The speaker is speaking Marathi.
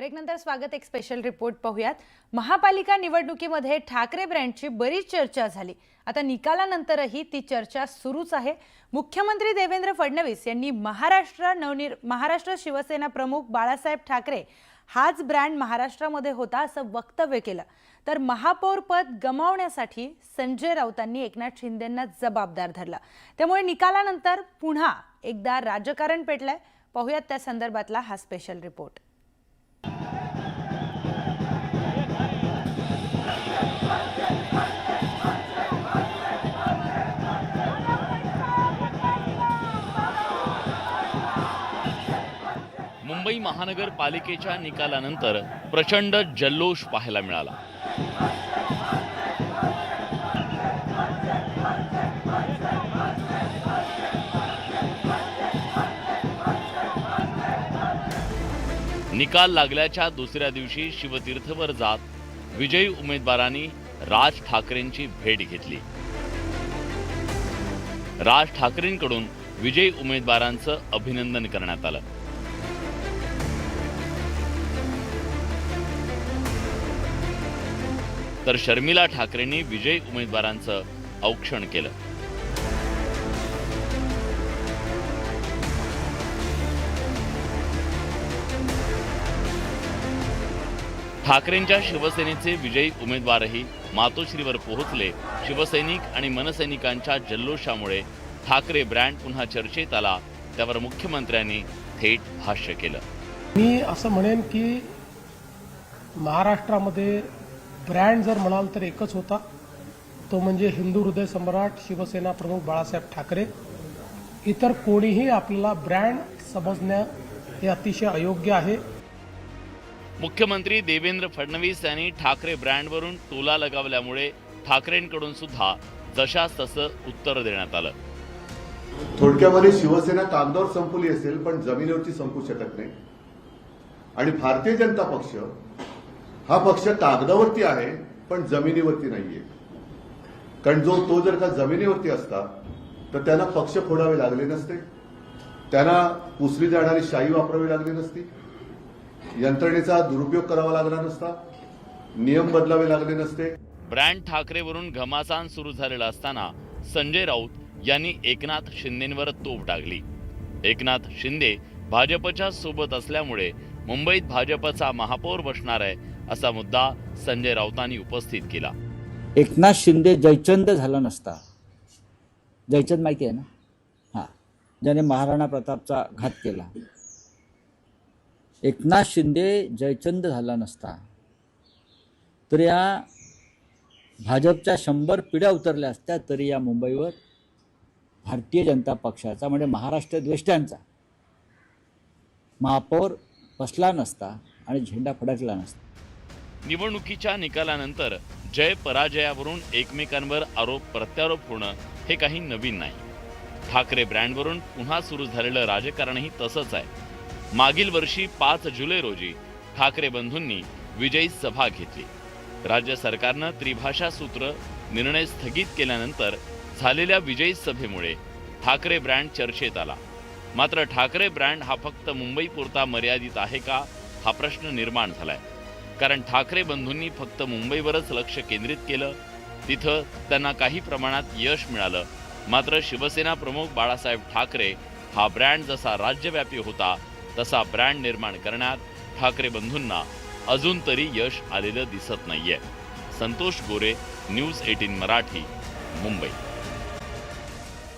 ब्रेक नंतर स्वागत। एक स्पेशल रिपोर्ट पाहूयात। महापालिका निवडणुकीमध्ये ठाकरे ब्रँडची बरीच चर्चा झाली। आता निकालानंतरही ती चर्चा सुरूच आहे। मुख्यमंत्री देवेंद्र फडणवीस यांनी महाराष्ट्र शिवसेना प्रमुख बाळासाहेब ठाकरे हाच ब्रँड महाराष्ट्रामध्ये होता असं वक्तव्य केलं। तर महापौर पद गमावण्यासाठी संजय राऊतांनी एकनाथ शिंदेंना जबाबदार धरला। त्यामुळे निकालानंतर पुन्हा एकदा राजकारण पेटलंय। पाहूयात त्या संदर्भातला हा स्पेशल रिपोर्ट। मुंबई महानगरपालिकेच्या निकालानंतर प्रचंड जल्लोष पाहायला मिळाला। निकाल लागल्याच्या दुसऱ्या दिवशी शिवतीर्थवर जात विजयी उमेदवारांनी राज ठाकरेंची भेट घेतली। राज ठाकरेंकडून विजयी उमेदवारांचं अभिनंदन करण्यात आलं। तर शर्मिला ठाकरेंनी विजयी उमेदवारांचं औक्षण केलं। ठाकरेंच्या शिवसेनेचे विजयी उमेदवारही मातोश्रीवर पोहोचले। शिवसैनिक आणि मनसैनिकांच्या जल्लोषामुळे ठाकरे ब्रँड पुन्हा चर्चेत आला। त्यावर मुख्यमंत्र्यांनी थेट भाष्य केलं। मी असं म्हणेन की महाराष्ट्रामध्ये ब्रँड जर म्हणाल तर एकच होता, तो म्हणजे हिंदू हृदय सम्राट शिवसेना प्रमुख बाळासाहेब ठाकरे। इतर कोणीही आपल्याला ब्रँड समजणं हे अतिशय अयोग्य आहे। मुख्यमंत्री देवेंद्र फडणवीस यांनी ठाकरे ब्रँडवरून टोला लगावल्यामुळे ठाकरेंकडून सुद्धा जशास तसं उत्तर देण्यात आलं। थोडक्यामध्ये शिवसेना कागदावर संपली असेल पण जमिनीवरती संपू शकत नाही। आणि भारतीय जनता पक्ष हा पक्ष कागदावरती आहे पण जमिनीवरती नाहीये। कारण तो जर का जमिनीवरती असता तर त्यांना पक्ष फोडावे लागले नसते, त्यांना पुसली जाणारी शाही वापरावी लागली नसती, यंत्रणेचा दुरुपयोग करावा लागला नसता, नियम बदलावे लागले नसते। ब्रँड ठाकरेवरून घमासान सुरू झालेला असताना संजय राऊत यांनी एकनाथ शिंदेंवर तोफ डागली। एकनाथ शिंदे भाजपच्या सोबत असल्यामुळे मुंबईत भाजपचा महापौर बसणार आहे असा मुद्दा संजय राऊतांनी उपस्थित केला। एकनाथ शिंदे जयचंद झाला नसता, जयचंद माहिती आहे ना, हां, ज्याने महाराणा प्रतापचा घात केला। एकनाथ शिंदे जयचंद झाला नसता तर या भाजपच्या 100 पिढ्या उतरल्या असत्या तरी या मुंबईवर भारतीय जनता पक्षाचा म्हणजे महाराष्ट्र द्वेष्ट्यांचा महापौर बसला नसता आणि झेंडा फडकला नसता। निवडणुकीच्या निकालानंतर जय पराजयावरून एकमेकांवर आरोप प्रत्यारोप होणं हे काही नवीन नाही। ठाकरे ब्रँडवरून पुन्हा सुरू झालेलं राजकारणही तसंच आहे। मागील वर्षी 5 जुलै रोजी ठाकरे बंधूंनी विजयी सभा घेतली। राज्य सरकारनं त्रिभाषा सूत्र निर्णय स्थगित केल्यानंतर झालेल्या विजयी सभेमुळे ठाकरे ब्रँड चर्चेत आला। मात्र ठाकरे ब्रँड हा फक्त मुंबईपुरता मर्यादित आहे का हा प्रश्न निर्माण झालाय। कारण ठाकरे बंधूंनी फक्त मुंबईवरच लक्ष केंद्रित केलं, तिथं त्यांना काही प्रमाणात यश मिळालं। मात्र शिवसेना प्रमुख बाळासाहेब ठाकरे हा ब्रँड जसा राज्यव्यापी होता तसा ब्रँड निर्माण करण्यात ठाकरे बंधूंना अजून तरी यश आलेलं दिसत नाहीये। संतोष गोरे, न्यूज 18 मराठी, मुंबई।